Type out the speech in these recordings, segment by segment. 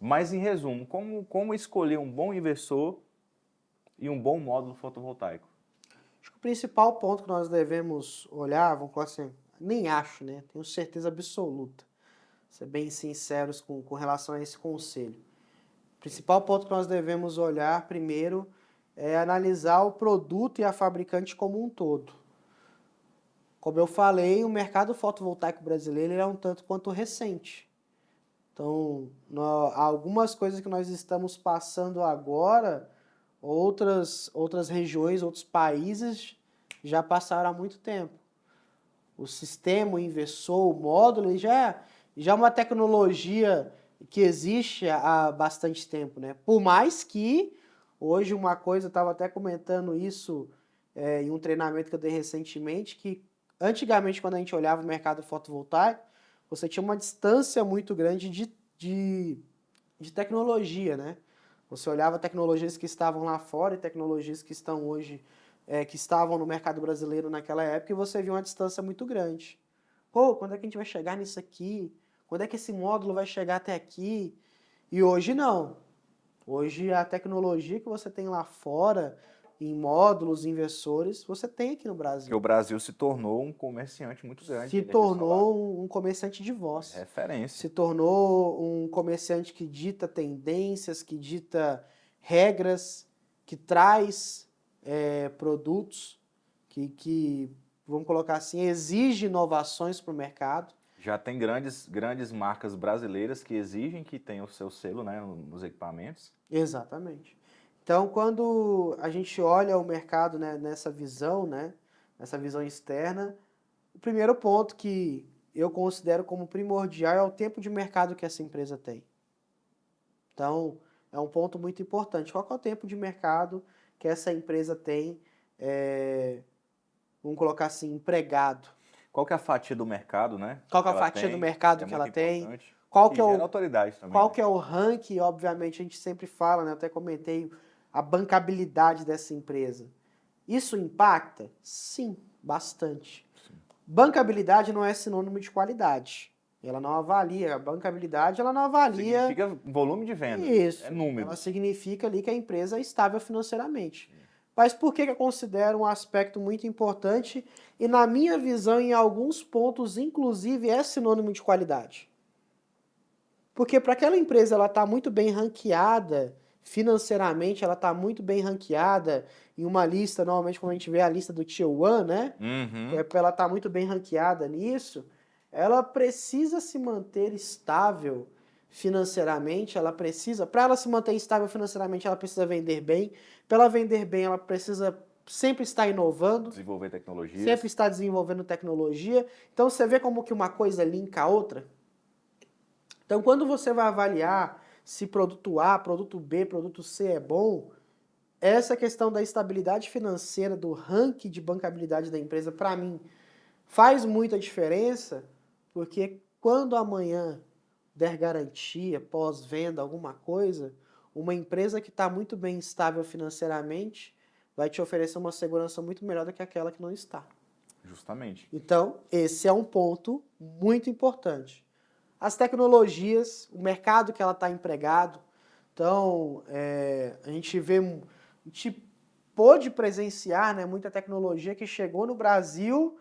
Mas, em resumo, como escolher um bom inversor e um bom módulo fotovoltaico? Acho que o principal ponto que nós devemos olhar, vamos falar assim, nem acho, né? Tenho certeza absoluta, ser bem sinceros com relação a esse conselho. O principal ponto que nós devemos olhar primeiro é analisar o produto e a fabricante como um todo. Como eu falei, o mercado fotovoltaico brasileiro ele é um tanto quanto recente. Então, algumas coisas que nós estamos passando agora, outras regiões, outros países já passaram há muito tempo. O sistema, o inversor, o módulo, ele já é uma tecnologia que existe há bastante tempo, né? Por mais que hoje uma coisa, eu estava até comentando isso em um treinamento que eu dei recentemente, que antigamente quando a gente olhava o mercado fotovoltaico, você tinha uma distância muito grande de tecnologia, né? Você olhava tecnologias que estavam lá fora e tecnologias que estão hoje, que estavam no mercado brasileiro naquela época, e você via uma distância muito grande. Pô, quando é que a gente vai chegar nisso aqui? Quando é que esse módulo vai chegar até aqui? E hoje não. Hoje a tecnologia que você tem lá fora, em módulos, inversores, você tem aqui no Porque Brasil. o Brasil se tornou um comerciante muito grande de Se energia solar. tornou um comerciante de É voz. referência. Se tornou um comerciante que dita tendências, que dita regras, que traz produtos, vamos colocar assim, exige inovações para o mercado. Já tem grandes marcas brasileiras que exigem que tenha o seu selo, né, nos equipamentos. Exatamente. Então, quando a gente olha o mercado, né, nessa visão externa, o primeiro ponto que eu considero como primordial é o tempo de mercado que essa empresa tem. Então, é um ponto muito importante. Qual que é o tempo de mercado que essa empresa tem, vamos colocar assim, empregado? Qual que é a fatia do mercado, né, Qual que que é a ela fatia do tem? mercado É que ela muito tem? importante. Qual que E é gera o, autoridade também, qual né? que é o ranking? Obviamente, a gente sempre fala, né? Eu até comentei a bancabilidade dessa empresa. Isso impacta? Sim, bastante. Sim. Bancabilidade não é sinônimo de qualidade. Ela não avalia, a bancabilidade ela não avalia Significa volume de venda, é isso. Ela números. significa ali que a empresa é estável financeiramente. Mas por que eu considero um aspecto muito importante e, na minha visão, em alguns pontos, inclusive, é sinônimo de qualidade? Porque para aquela empresa ela está muito bem ranqueada financeiramente, ela está muito bem ranqueada em uma lista, normalmente quando a gente vê a lista do Tier 1, né? Uhum. Ela está muito bem ranqueada nisso, ela precisa se manter estável financeiramente, para ela se manter estável financeiramente, ela precisa vender bem, para ela vender bem, ela precisa sempre estar inovando, Desenvolver sempre tecnologias. estar desenvolvendo tecnologia. Então você vê como que uma coisa linka a outra? Então, quando você vai avaliar se produto A, produto B, produto C é bom, essa questão da estabilidade financeira, do ranking de bancabilidade da empresa, para mim, faz muita diferença, porque quando amanhã der garantia, pós-venda, alguma coisa, uma empresa que está muito bem estável financeiramente vai te oferecer uma segurança muito melhor do que aquela que não está. Justamente. Então, esse é um ponto muito importante. As tecnologias, o mercado que ela está empregado. Então, a gente pôde presenciar, né, muita tecnologia que chegou no Brasil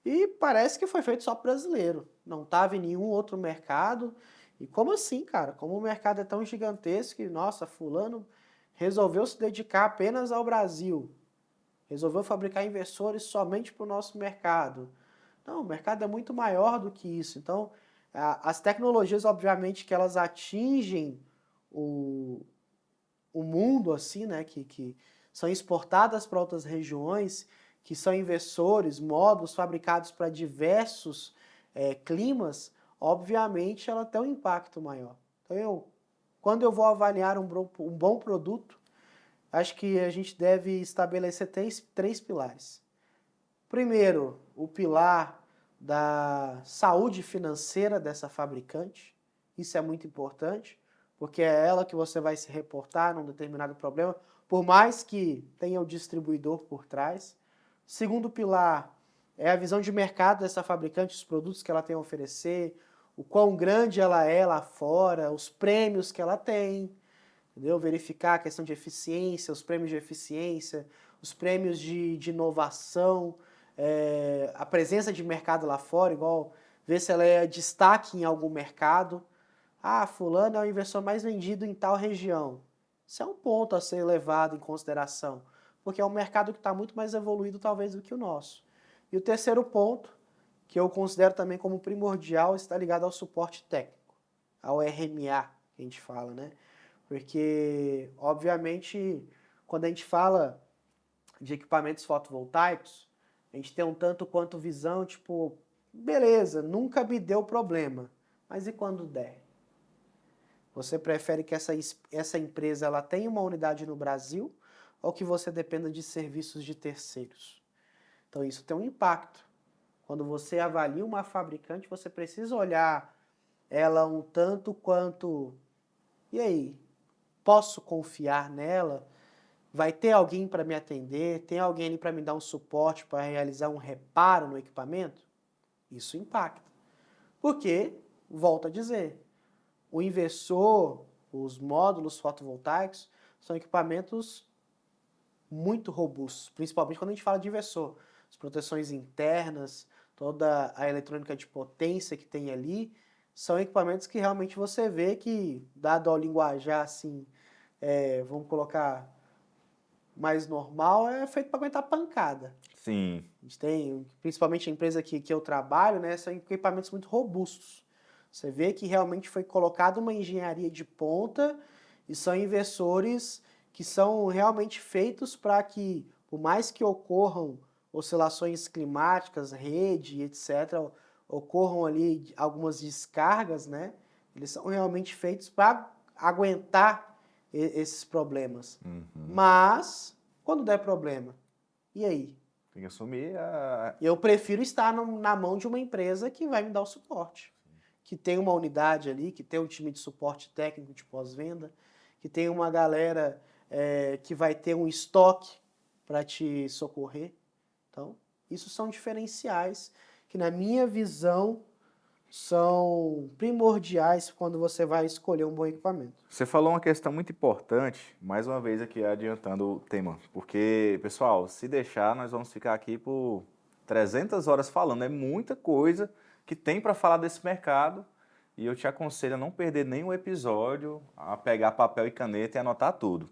e parece que foi feito só para brasileiro. Não estava em nenhum outro mercado. E como assim, cara? Como o mercado é tão gigantesco que, nossa, fulano resolveu se dedicar apenas ao Brasil. Resolveu fabricar inversores somente para o nosso mercado. Não, o mercado é muito maior do que isso. Então, as tecnologias, obviamente, que elas atingem o, o mundo, assim, né, que são exportadas para outras regiões, que são inversores, módulos fabricados para diversos climas, obviamente ela tem um impacto maior. Então, quando eu vou avaliar um bom produto, acho que a gente deve estabelecer três pilares. Primeiro, o pilar da saúde financeira dessa fabricante. Isso é muito importante, porque é ela que você vai se reportar num determinado problema, por mais que tenha o distribuidor por trás. Segundo pilar é a visão de mercado dessa fabricante, os produtos que ela tem a oferecer, o quão grande ela é lá fora, os prêmios que ela tem, entendeu? Verificar a questão de eficiência, os prêmios de eficiência, os prêmios de inovação, a presença de mercado lá fora, igual ver se ela é destaque em algum mercado. Ah, fulano é o inversor mais vendido em tal região. Isso é um ponto a ser levado em consideração, porque é um mercado que está muito mais evoluído talvez do que o nosso. E o terceiro ponto, que eu considero também como primordial, está ligado ao suporte técnico, ao RMA, que a gente fala, né? Porque, obviamente, quando a gente fala de equipamentos fotovoltaicos, a gente tem um tanto quanto visão, tipo, beleza, nunca me deu problema, mas e quando der? Você prefere que essa empresa ela tenha uma unidade no Brasil ou que você dependa de serviços de terceiros? Então isso tem um impacto. Quando você avalia uma fabricante, você precisa olhar ela um tanto quanto, e aí, posso confiar nela? Vai ter alguém para me atender? Tem alguém ali para me dar um suporte para realizar um reparo no equipamento? Isso impacta. Porque, volto a dizer, o inversor, os módulos fotovoltaicos, são equipamentos muito robustos, principalmente quando a gente fala de inversor. As proteções internas, toda a eletrônica de potência que tem ali, são equipamentos que realmente você vê que, dado ao linguajar assim, vamos colocar mais normal, é feito para aguentar pancada. Sim. A gente tem, principalmente a empresa que eu trabalho, né, são equipamentos muito robustos. Você vê que realmente foi colocada uma engenharia de ponta e são inversores que são realmente feitos para que, por mais que ocorram oscilações climáticas, rede, etc., ocorram ali algumas descargas, né? Eles são realmente feitos para aguentar esses problemas. Mas, quando der problema, e aí? Tem que assumir a... Eu prefiro estar na mão de uma empresa que vai me dar o suporte, que tem uma unidade ali, que tem um time de suporte técnico de pós-venda, que tem uma galera que vai ter um estoque para te socorrer. Então, isso são diferenciais que, na minha visão, são primordiais quando você vai escolher um bom equipamento. Você falou uma questão muito importante, mais uma vez aqui adiantando o tema, porque, pessoal, se deixar, nós vamos ficar aqui por 300 horas falando, é muita coisa que tem para falar desse mercado, e eu te aconselho a não perder nenhum episódio, a pegar papel e caneta e anotar tudo.